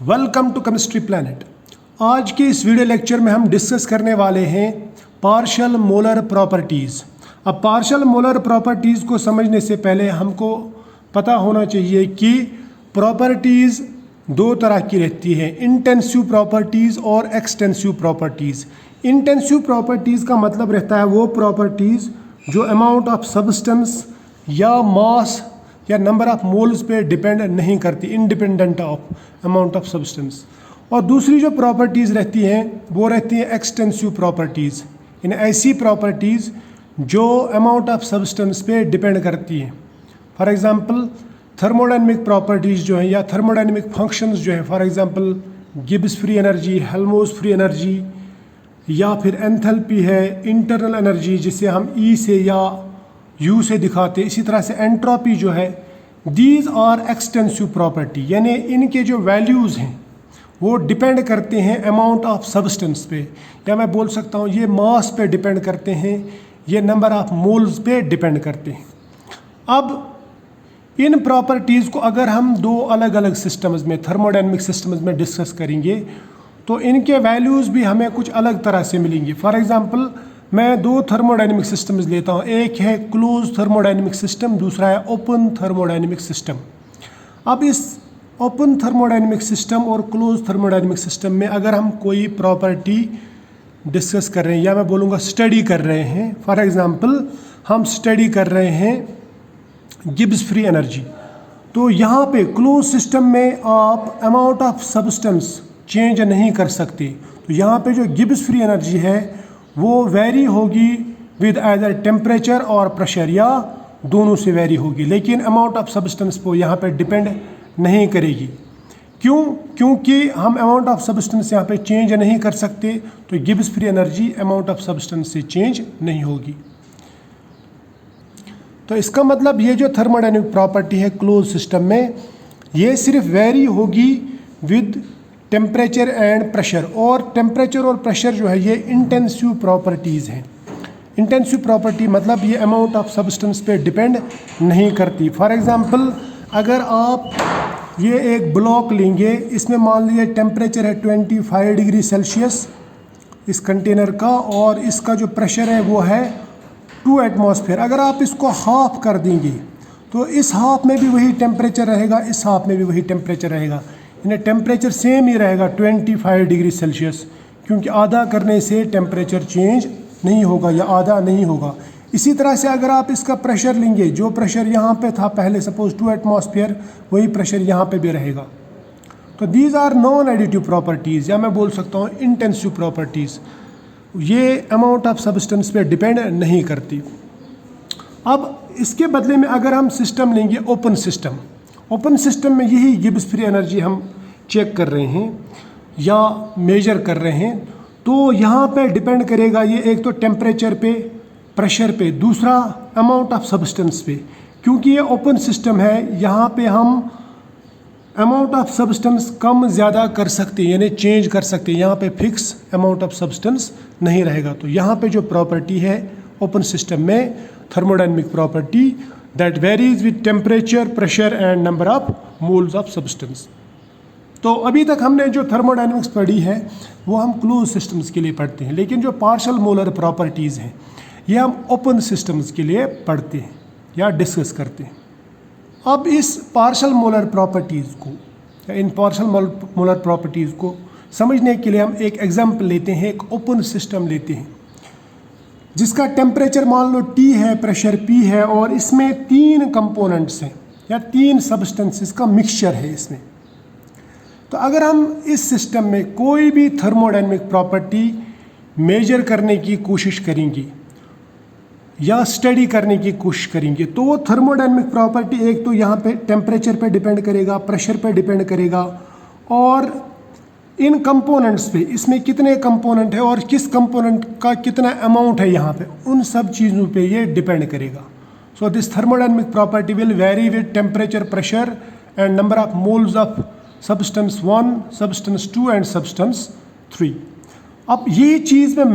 Welcome to chemistry planet. आज के इस वीडियो लेक्चर में हम डिस्कस करने वाले हैं पार्शियल मोलर प्रॉपर्टीज़। अब पार्शियल मोलर प्रॉपर्टीज़ को समझने से पहले हमको पता होना चाहिए कि प्रॉपर्टीज़ दो तरह की रहती है, इंटेंसिव प्रॉपर्टीज़ और एक्सटेंसिव प्रॉपर्टीज़। इंटेंसिव प्रॉपर्टीज़ का मतलब रहता है वो प्रॉपर्टीज़ जो अमाउंट ऑफ सब्सटेंस या मास या नंबर ऑफ मोल्स पे डिपेंड नहीं करती, independent of amount of substance. और दूसरी जो प्रॉपर्टीज़ रहती हैं वो रहती हैं एक्सटेंसिव प्रॉपर्टीज़, इन ऐसी प्रॉपर्टीज़ जो अमाउंट ऑफ सब्सटेंस पे डिपेंड करती हैं। फॉर एग्जांपल थर्मोडायनेमिक प्रॉपर्टीज़ जो हैं या थर्मोडायनेमिक फंक्शंस जो हैं, for example Gibbs free energy, Helmholtz free energy, या फिर एंथैल्पी है, इंटरनल एनर्जी जिसे हम ई से या यू से दिखाते, इसी तरह से एंट्रोपी जो है, दीज आर एक्सटेंसिव प्रॉपर्टी, यानी इनके जो वैल्यूज़ हैं वो डिपेंड करते हैं अमाउंट ऑफ सब्सटेंस पे, या मैं बोल सकता हूँ ये मास पे डिपेंड करते हैं, ये नंबर ऑफ मोल्स पे डिपेंड करते हैं। अब इन प्रॉपर्टीज़ को अगर हम दो अलग अलग सिस्टम्स में, थर्मोडायनेमिक सिस्टम्स में डिस्कस करेंगे तो इनके वैल्यूज़ भी हमें कुछ अलग तरह से मिलेंगे। फॉर एग्जांपल मैं दो थर्मोडायनेमिक सिस्टम्स लेता हूँ, एक है क्लोज थर्मोडायनेमिक सिस्टम, दूसरा है ओपन थर्मोडायनेमिक सिस्टम। अब इस ओपन थर्मोडायनेमिक सिस्टम और क्लोज थर्मोडायनेमिक सिस्टम में अगर हम कोई प्रॉपर्टी डिस्कस कर रहे हैं या मैं बोलूँगा स्टडी कर रहे हैं, फॉर एग्जांपल हम स्टडी कर रहे हैं गिब्स फ्री एनर्जी, तो यहाँ पे क्लोज सिस्टम में आप अमाउंट ऑफ सब्सटेंस चेंज नहीं कर सकते। तो यहाँ पे जो गिब्स फ्री एनर्जी है वो वेरी होगी विद आइदर टेम्परेचर और प्रेशर, या दोनों से वेरी होगी, लेकिन अमाउंट ऑफ सब्सटेंस को यहाँ पे डिपेंड नहीं करेगी। क्यों? क्योंकि हम अमाउंट ऑफ सब्सटेंस यहाँ पे चेंज नहीं कर सकते, तो Gibbs free energy amount of substance से चेंज नहीं होगी। तो इसका मतलब ये जो थर्मोडायनेमिक प्रॉपर्टी है क्लोज सिस्टम में, ये सिर्फ वेरी होगी विद टेम्परेचर एंड प्रेशर, और टेम्परेचर और प्रेशर जो है ये इंटेंसिव प्रॉपर्टीज़ हैं। इंटेंसिव प्रॉपर्टी मतलब ये अमाउंट ऑफ सब्सटेंस पे डिपेंड नहीं करती। फॉर एग्जांपल अगर आप ये एक ब्लॉक लेंगे, इसमें मान लीजिए टेम्परेचर है 25 डिग्री सेल्सियस इस कंटेनर का, और इसका जो प्रेशर है वो है 2 एटमॉस्फेयर। अगर आप इसको हाफ कर देंगे तो इस हाफ में भी वही टेम्परेचर रहेगा, इस हाफ में भी वही टेम्परेचर रहेगा, यानी टेम्परेचर सेम ही रहेगा 25 डिग्री सेल्सियस, क्योंकि आधा करने से टेम्परेचर चेंज नहीं होगा या आधा नहीं होगा। इसी तरह से अगर आप इसका प्रेशर लेंगे, जो प्रेशर यहाँ पे था पहले सपोज 2 एटमॉस्फेयर, वही प्रेशर यहाँ पे भी रहेगा। तो these are non additive properties, या मैं बोल सकता हूँ इंटेंसिव प्रॉपर्टीज़, ये अमाउंट ऑफ सब्सटेंस पे डिपेंड नहीं करती। अब इसके बदले में अगर हम सिस्टम लेंगे ओपन सिस्टम, ओपन सिस्टम में यही गिब्स फ्री एनर्जी हम चेक कर रहे हैं या मेजर कर रहे हैं, तो यहाँ पे डिपेंड करेगा ये एक तो टेम्परेचर पे, प्रेशर पे, दूसरा अमाउंट ऑफ सब्सटेंस पे। क्योंकि ये ओपन सिस्टम है, यहाँ पे हम अमाउंट ऑफ सब्सटेंस कम ज़्यादा कर सकते हैं, यानी चेंज कर सकते हैं, यहाँ पे फिक्स अमाउंट ऑफ सब्सटेंस नहीं रहेगा। तो यहाँ पे जो प्रॉपर्टी है ओपन सिस्टम में, thermodynamic property, that varies with temperature, pressure and number of moles of substance. तो अभी तक हमने जो थर्मोडायनेमिक्स पढ़ी है वो हम क्लोज सिस्टम्स के लिए पढ़ते हैं, लेकिन जो पार्शियल मोलर प्रॉपर्टीज़ हैं ये हम ओपन सिस्टम्स के लिए पढ़ते हैं या डिस्कस करते हैं। अब इस पार्शियल मोलर प्रॉपर्टीज़ को या इन पार्शियल मोलर प्रॉपर्टीज़ को समझने के लिए हम एक एग्जाम्पल लेते हैं, एक ओपन सिस्टम लेते हैं जिसका टेम्परेचर मान लो T है, प्रेशर P है, और इसमें 3 कंपोनेंट्स हैं या 3 सब्सटेंसेस का मिक्सचर है इसमें। तो अगर हम इस सिस्टम में कोई भी थर्मोडायनेमिक प्रॉपर्टी मेजर करने की कोशिश करेंगे या स्टडी करने की कोशिश करेंगे, तो वो थर्मोडायनेमिक प्रॉपर्टी एक तो यहाँ पे टेम्परेचर पे डिपेंड करेगा, प्रेशर पे डिपेंड करेगा, और इन कंपोनेंट्स पे, इसमें कितने कंपोनेंट है और किस कंपोनेंट का कितना अमाउंट है यहाँ पे, उन सब चीज़ों पे ये डिपेंड करेगा। So this thermodynamic property will very with temperature, pressure and number of moles of substance 1, substance 2 and substance 3। अब ये चीज़ मैं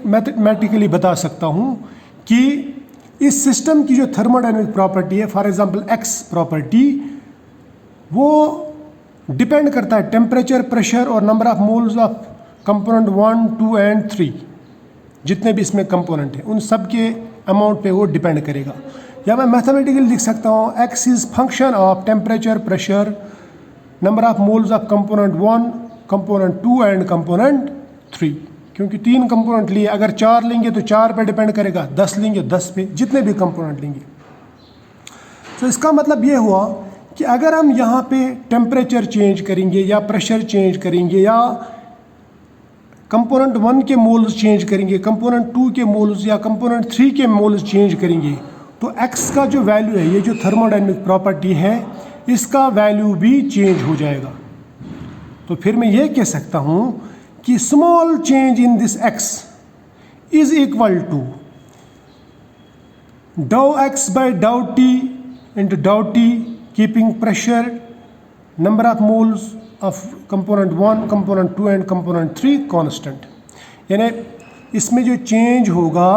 मैथमेटिकली बता सकता हूँ कि इस सिस्टम की जो थर्मोडायनेमिक प्रॉपर्टी है, फॉर एग्जांपल एक्स प्रॉपर्टी, वो डिपेंड करता है टेम्परेचर, प्रेशर और number of moles of component 1, 2 and 3, जितने भी इसमें कंपोनेंट हैं उन सब के अमाउंट पे वो डिपेंड करेगा। या मैं मैथमेटिकली लिख सकता हूँ x is function of temperature, pressure, number of moles of component 1, component 2 and component 3, क्योंकि 3 कंपोनेंट लिए, अगर 4 लेंगे तो 4 पे डिपेंड करेगा, 10 लेंगे 10 पे, जितने भी कंपोनेंट लेंगे। तो इसका मतलब ये हुआ कि अगर हम यहाँ पे टेम्परेचर चेंज करेंगे या प्रेशर चेंज करेंगे या कंपोनेंट 1 के मोल्स चेंज करेंगे, कंपोनेंट 2 के मोल्स या कंपोनेंट 3 के मोल्स चेंज करेंगे, तो x का जो वैल्यू है, ये जो थर्मोडायनेमिक प्रॉपर्टी है, इसका वैल्यू भी चेंज हो जाएगा। तो फिर मैं ये कह सकता हूँ कि small change in this x is equal to dow x by dow t into dow t, keeping pressure, number of moles of component 1, component 2 and component 3 constant. यानी इसमें जो चेंज होगा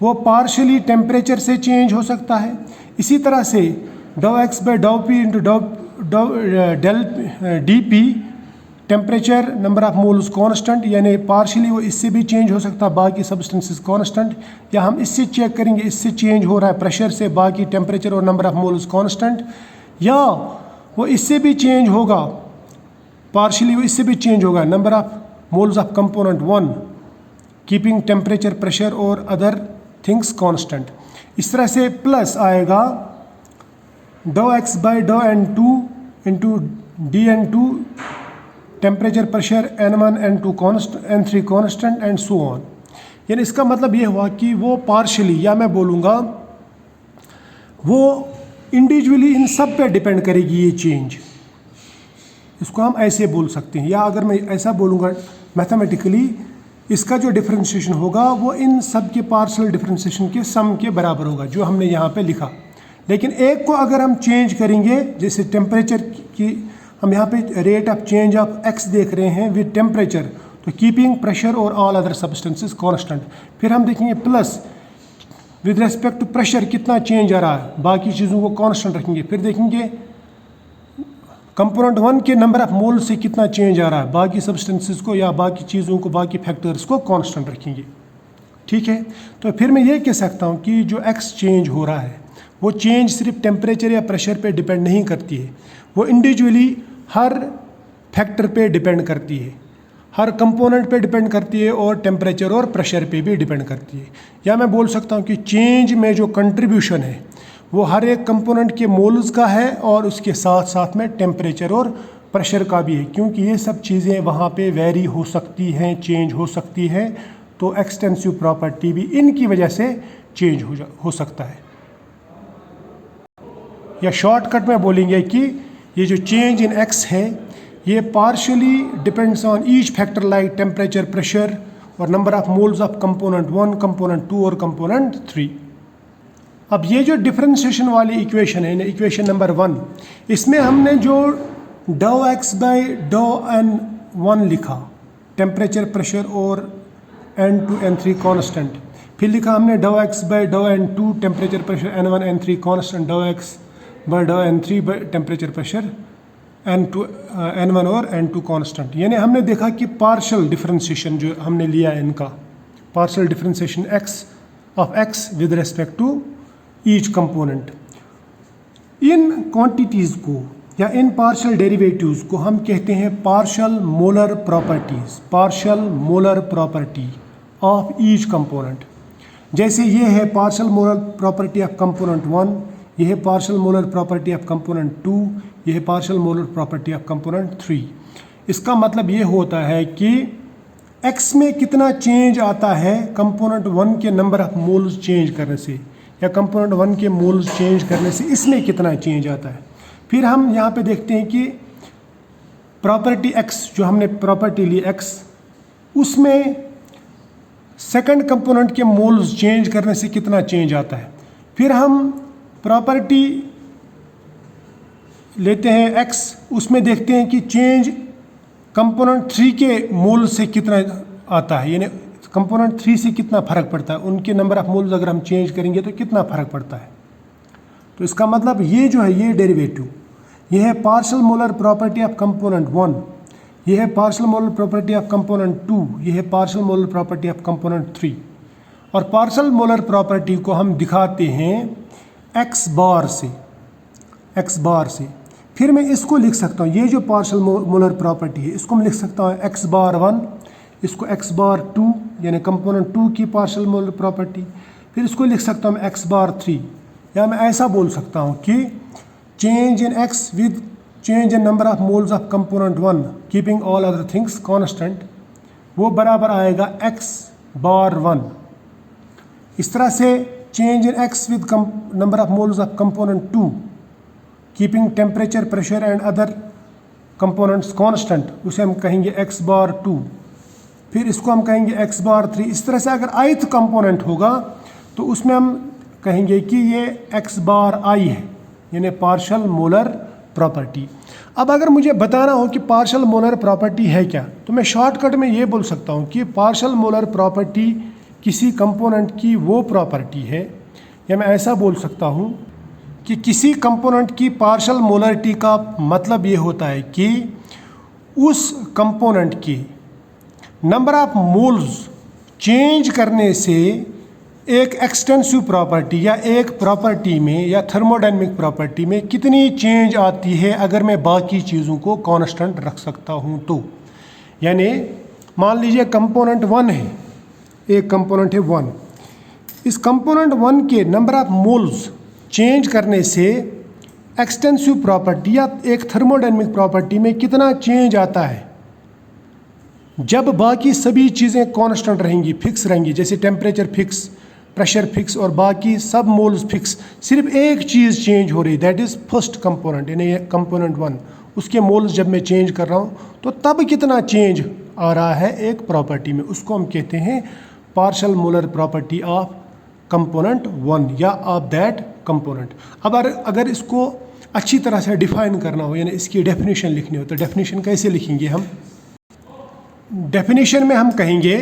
वो पार्शियली टेम्परेचर से चेंज हो सकता है, इसी तरह से dow X by dow P into del D P, temperature, number of moles constant, यानी पार्शियली वो इससे भी चेंज हो सकता है, बाकी सब्सटेंसेस कांस्टेंट, या हम इससे चेक करेंगे इससे चेंज हो रहा है प्रेशर से, बाकी टेम्परेचर और नंबर ऑफ मोल्स कांस्टेंट, या वो इससे भी चेंज होगा पार्शियली, वो इससे भी चेंज होगा number of moles of component 1, keeping temperature, pressure और अदर थिंग्स कांस्टेंट। इस तरह से प्लस आएगा dow X by dough N two into D N two, temperature, pressure, N1, N2 constant, N3 constant and so on. यानी इसका मतलब ये हुआ कि वो पार्शियली, या मैं बोलूँगा वो इंडिविजुअली इन सब पे डिपेंड करेगी ये चेंज, इसको हम ऐसे बोल सकते हैं। या अगर मैं ऐसा बोलूँगा मैथमेटिकली, इसका जो डिफरेंशिएशन होगा वो इन सब के पार्शियल डिफरेंशिएशन के सम के बराबर होगा, जो हमने यहाँ पे लिखा। लेकिन एक को अगर हम चेंज करेंगे, जैसे टेम्परेचर की, हम यहाँ पे rate of change of x देख रहे हैं विद टेम्परेचर, तो कीपिंग प्रेशर और ऑल अदर सब्सटेंसेस कांस्टेंट। फिर हम देखेंगे plus with respect to pressure कितना चेंज आ रहा है, बाकी चीज़ों को कांस्टेंट रखेंगे। फिर देखेंगे कंपोनेंट 1 के नंबर ऑफ मोल से कितना चेंज आ रहा है, बाकी सब्सटेंसेस को या बाकी चीज़ों को, बाकी फैक्टर्स को कांस्टेंट रखेंगे। ठीक है, तो फिर मैं ये कह सकता हूँ कि जो x चेंज हो रहा है वो चेंज सिर्फ टेम्परेचर या प्रेशर पे डिपेंड नहीं करती है, वो इंडिविजुअली हर फैक्टर पे डिपेंड करती है, हर कंपोनेंट पे डिपेंड करती है और टेम्परेचर और प्रेशर पे भी डिपेंड करती है। या मैं बोल सकता हूँ कि चेंज में जो कंट्रीब्यूशन है वो हर एक कंपोनेंट के मोल्स का है और उसके साथ साथ में टेम्परेचर और प्रेशर का भी है, क्योंकि ये सब चीज़ें वहाँ पे वेरी हो सकती हैं, चेंज हो सकती हैं, तो एक्सटेंसिव प्रॉपर्टी भी इनकी वजह से चेंज हो सकता है। या शॉर्टकट में बोलेंगे कि ये जो चेंज इन x है ये partially depends on each factor like temperature, pressure और number of moles of component 1, component 2 और कंपोनेंट 3। अब ये जो डिफरेंशिएशन वाली इक्वेशन है, इक्वेशन नंबर 1, इसमें हमने जो dough x by dough n1 लिखा, टेम्परेचर, प्रेशर और N2, N3 कांस्टेंट, फिर लिखा हमने dow x by dow n2, temperature, pressure, N1, N3 constant, dow x by dow n3 temperature, pressure, N1 और N2 कांस्टेंट। यानी हमने देखा कि पार्शियल डिफरेंशिएशन जो हमने लिया है, इनका partial differentiation of x with respect to each component, इन क्वांटिटीज़ को या इन पार्शियल डेरिवेटिव्स को हम कहते हैं partial molar properties, partial molar property of each component. जैसे ये है partial molar property of component 1, ये है partial molar property of component 2, ये है partial molar property of component 3। इसका मतलब ये होता है कि x में कितना चेंज आता है कंपोनेंट 1 के नंबर ऑफ मोल्स चेंज करने से, या कंपोनेंट 1 के मोल्स चेंज करने से इसमें कितना चेंज आता है। फिर हम यहाँ पे देखते हैं कि प्रॉपर्टी x, जो हमने प्रॉपर्टी ली x, उसमें सेकंड कंपोनेंट के मोल्स चेंज करने से कितना चेंज आता है। फिर हम प्रॉपर्टी लेते हैं x, उसमें देखते हैं कि चेंज कंपोनेंट 3 के मोल से कितना आता है, यानी कंपोनेंट 3 से कितना फ़र्क पड़ता है, उनके नंबर ऑफ मोल्स अगर हम चेंज करेंगे तो कितना फ़र्क पड़ता है। तो इसका मतलब ये जो है, ये डेरिवेटिव यह है partial molar property of component 1, यह है partial molar property of component 2, यह है partial molar property of component 3। और पार्शियल मोलर प्रॉपर्टी को हम दिखाते हैं x बार से। फिर मैं इसको लिख सकता हूँ, ये जो पार्शियल मोलर प्रॉपर्टी है इसको मैं लिख सकता हूँ x बार 1, इसको x बार 2 यानी कंपोनेंट 2 की पार्शियल मोलर प्रॉपर्टी, फिर इसको लिख सकता हूँ x बार 3। या मैं ऐसा बोल सकता हूँ कि change in x with change in number of moles of component 1 keeping all other things constant, वो बराबर आएगा x बार 1। इस तरह से change in x with number of moles of component 2 keeping temperature pressure and other components constant, उसे हम कहेंगे x बार 2। फिर इसको हम कहेंगे x बार 3। इस तरह से अगर ith कंपोनेंट होगा तो उसमें हम कहेंगे कि ये x बार i है, यानी पार्शियल मोलर प्रॉपर्टी। अब अगर मुझे बताना हो कि पार्शियल मोलर प्रॉपर्टी है क्या, तो मैं शॉर्टकट में ये बोल सकता हूँ कि पार्शियल मोलर प्रॉपर्टी किसी कंपोनेंट की वो प्रॉपर्टी है, या मैं ऐसा बोल सकता हूँ कि किसी कंपोनेंट की पार्शियल मोलरिटी का मतलब ये होता है कि उस कंपोनेंट की नंबर ऑफ मोल्स चेंज करने से एक एक्सटेंसिव प्रॉपर्टी या एक प्रॉपर्टी में या थर्मोडायनेमिक प्रॉपर्टी में कितनी चेंज आती है अगर मैं बाकी चीज़ों को कांस्टेंट रख सकता हूँ तो। यानी मान लीजिए कंपोनेंट 1 है, एक कंपोनेंट है 1, इस कंपोनेंट 1 के नंबर ऑफ मोल्स चेंज करने से एक्सटेंसिव प्रॉपर्टी या एक थर्मोडायनेमिक प्रॉपर्टी में कितना चेंज आता है जब बाकी सभी चीज़ें कांस्टेंट रहेंगी, फिक्स रहेंगी, जैसे टेम्परेचर फिक्स, प्रेशर फिक्स और बाकी सब मोल्स फिक्स। सिर्फ एक चीज़ चेंज हो रही, दैट इज़ फर्स्ट कंपोनेंट, यानी कंपोनेंट 1, उसके मोल्स जब मैं चेंज कर रहा हूँ तो तब कितना चेंज आ रहा है एक प्रॉपर्टी में, उसको हम कहते हैं partial molar property of component 1 या ऑफ दैट कंपोनेंट। अब अगर इसको अच्छी तरह से डिफाइन करना हो, यानी इसकी डेफिनेशन लिखनी हो, तो डेफिनेशन कैसे लिखेंगे हम? डेफिनेशन में हम कहेंगे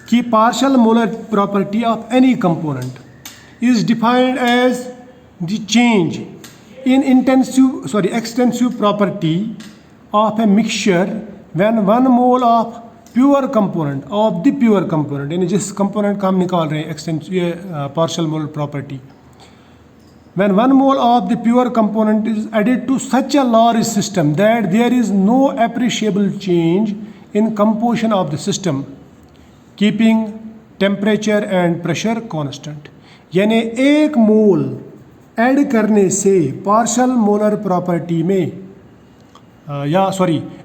कि partial molar property of any component is defined as the change in extensive property of a mixture when 1 mole of pure component of the pure component, यानी जिस कंपोनेंट का हम निकाल रहे हैं extensive partial molar property, when 1 mole of the pure component is added to such a large system that there is no appreciable change in composition of the system keeping temperature and pressure constant। यानी 1 मोल add करने से partial molar property में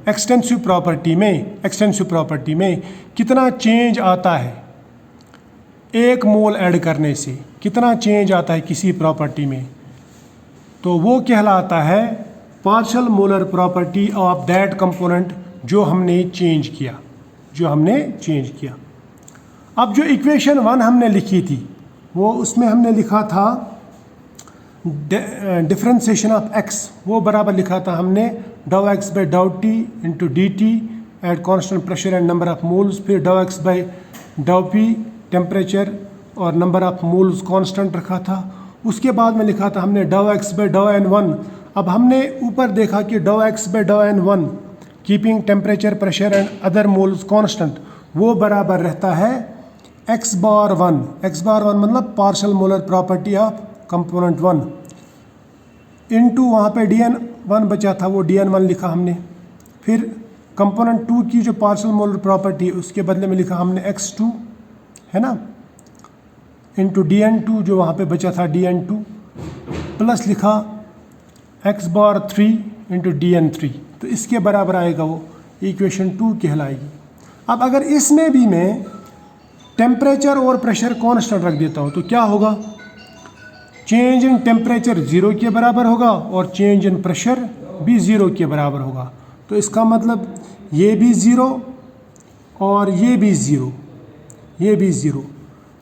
extensive property में कितना change आता है, 1 मोल add करने से कितना चेंज आता है किसी प्रॉपर्टी में, तो वो कहलाता है partial molar property of that component जो हमने चेंज किया। अब जो इक्वेशन 1 हमने लिखी थी वो उसमें हमने लिखा था डिफरेंशिएशन ऑफ x, वो बराबर लिखा था हमने डाउ x बाई डाउ T into D T at constant pressure and number of moles, फिर डाउ x by dow P temperature और नंबर ऑफ मोल्स कांस्टेंट रखा था। उसके बाद में लिखा था हमने डाउ x बाई डाउ n1। अब हमने ऊपर देखा कि डाउ x बाई डाउ n1 keeping temperature pressure and other moles constant, वो बराबर रहता है x बार 1 मतलब partial molar property of component 1 into वहाँ पे dn1 बचा था, वो dn1 लिखा हमने। फिर कंपोनेंट 2 की जो पार्शियल मोलर प्रॉपर्टी है उसके बदले में लिखा हमने x2, है ना, इंटू dn2 जो वहाँ पे बचा था dn2, प्लस लिखा x बार 3 इंटू dn3, तो इसके बराबर आएगा, वो इक्वेशन 2 कहलाएगी। अब अगर इसमें भी मैं टेम्परेचर और प्रेशर कांस्टेंट रख देता हूँ तो क्या होगा, चेंज इन टेम्परेचर 0 के बराबर होगा और चेंज इन प्रेशर भी 0 के बराबर होगा। तो इसका मतलब ये भी 0 और ये भी 0,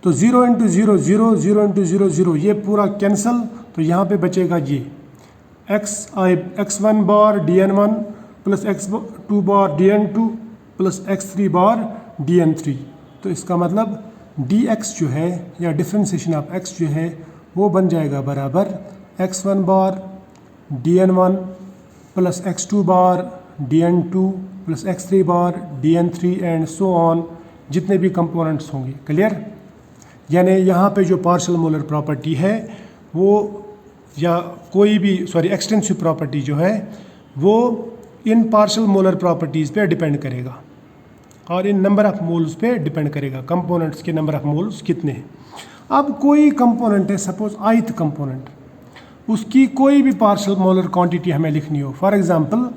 तो 0 इंटू 0 0, 0 इंटू 0 0, ये पूरा कैंसल, तो यहाँ पे बचेगा ये x1 बार dn1 प्लस x2 बार dn2 प्लस x3 बार dn3। तो इसका मतलब dx जो है या डिफरेंशिएशन ऑफ x जो है वो बन जाएगा बराबर x1 bar dn1 plus x2 bar dn2 plus x3 bar dn3 and so on, जितने भी कंपोनेंट्स होंगे। क्लियर? यानी यहाँ पे जो पार्शियल मोलर प्रॉपर्टी है वो, या कोई भी एक्सटेंसिव प्रॉपर्टी जो है वो इन पार्शियल मोलर प्रॉपर्टीज़ पे डिपेंड करेगा और इन नंबर ऑफ मोल्स पे डिपेंड करेगा, कंपोनेंट्स के नंबर ऑफ मोल्स कितने हैं। अब कोई कंपोनेंट है, सपोज ith कंपोनेंट, उसकी कोई भी पार्शियल मोलर क्वांटिटी हमें लिखनी हो, फॉर एग्जांपल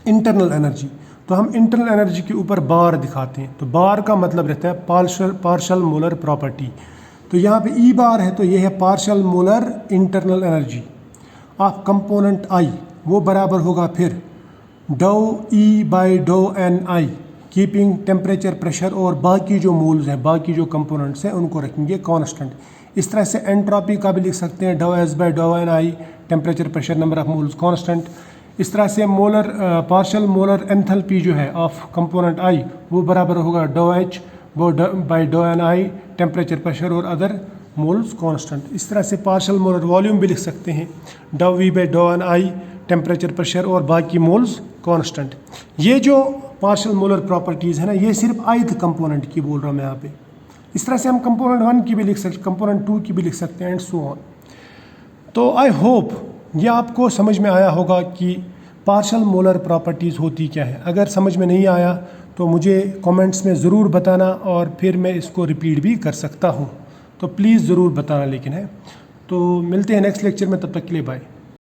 इंटरनल एनर्जी, तो हम इंटरनल एनर्जी के ऊपर बार दिखाते हैं, तो बार का मतलब रहता है पार्शियल मोलर प्रॉपर्टी। तो यहाँ पे ई बार है, तो ये है partial molar internal energy of component i, वो बराबर होगा फिर डो E by dough n i, keeping temperature pressure, और बाकी जो मोल्स हैं, बाकी जो कंपोनेंट्स हैं उनको रखेंगे कांस्टेंट। इस तरह से एंट्रोपी का भी लिख सकते हैं, डो S by dough n i, temperature pressure number of moles constant. इस तरह से मोलर पार्शियल मोलर एंथैल्पी जो है ऑफ कंपोनेंट आई, वो बराबर होगा डो H by dough n i, temperature pressure और अदर मोल्स कांस्टेंट। इस तरह से पार्शियल मोलर वॉल्यूम भी लिख सकते हैं, डो V by dough n i, temperature pressure और बाकी मोल्स कांस्टेंट। ये जो पार्शियल मोलर प्रॉपर्टीज़ है ना, ये सिर्फ ith कंपोनेंट की बोल रहा हूँ मैं यहाँ पे। इस तरह से हम कंपोनेंट 1 की भी लिख सकते, कंपोनेंट 2 की भी लिख सकते हैं एंड सो ऑन। तो आई होप ये आपको समझ में आया होगा कि पार्शियल मोलर प्रॉपर्टीज़ होती क्या है। अगर समझ में नहीं आया तो मुझे कमेंट्स में ज़रूर बताना और फिर मैं इसको रिपीट भी कर सकता हूँ, तो प्लीज़ ज़रूर बताना लेकिन है। तो मिलते हैं नेक्स्ट लेक्चर में, तब तक के लिए बाय।